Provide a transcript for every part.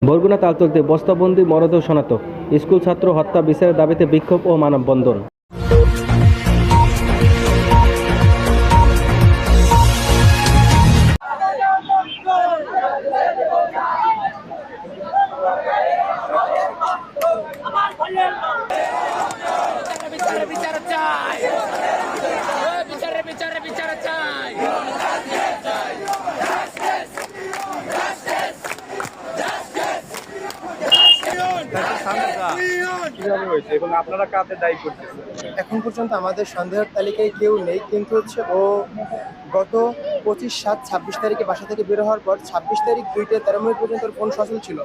বরগুনা তালতলতে বস্তাবন্দি মরদেহ শনাক্ত, স্কুল ছাত্র হত্যা বিচারের দাবিতে বিক্ষোভ ও মানববন্ধন। এখন পর্যন্ত আমাদের সন্দেহের তালিকায় কেউ নেই, কিন্তু ও গত 25/7/26 তারিখে বাসা থেকে বের হওয়ার পর 26 তারিখ 2টা 13 মিনিট পর্যন্ত ফোন সচল ছিল,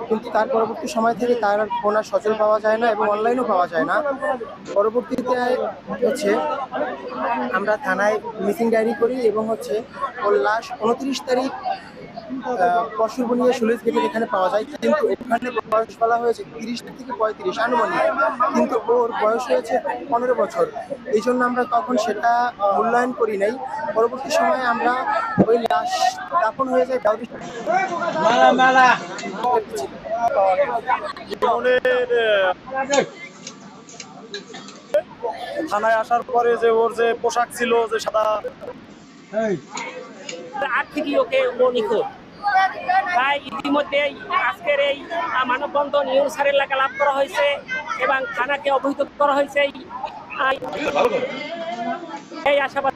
কিন্তু তার পরবর্তী সময় থেকে তার ফোন আর সচল পাওয়া যায় না এবং অনলাইনেও পাওয়া যায় না। পরবর্তীতে আমরা থানায় মিসিং ডায়েরি করি এবং ওর লাশ 29 তারিখ পশুরবনিয়া সুলেজ গেটের এখানে পাওয়া যায়, কিন্তু ওখানে বয়স বলা হয়েছে 30 থেকে 35 আনুমানিক, কিন্তু ওর বয়স হয়েছে 15 বছর। এই জন্য আমরা তখন সেটা মূল্যায়ন করি নাই। পরবর্তী সময়ে আমরা ওই লাশ দাফন হয়ে যায় থানায় আসার পরে যে ওর যে পোশাক ছিল যে সাদা, আজ থেকে ওকে নিখোঁজ। তাই ইতিমধ্যে আজকের এই মানববন্ধন ইউনুসার এলাকা লাভ করা হয়েছে এবং থানাকে অবহিত করা হয়েছে এই আশাবাদ।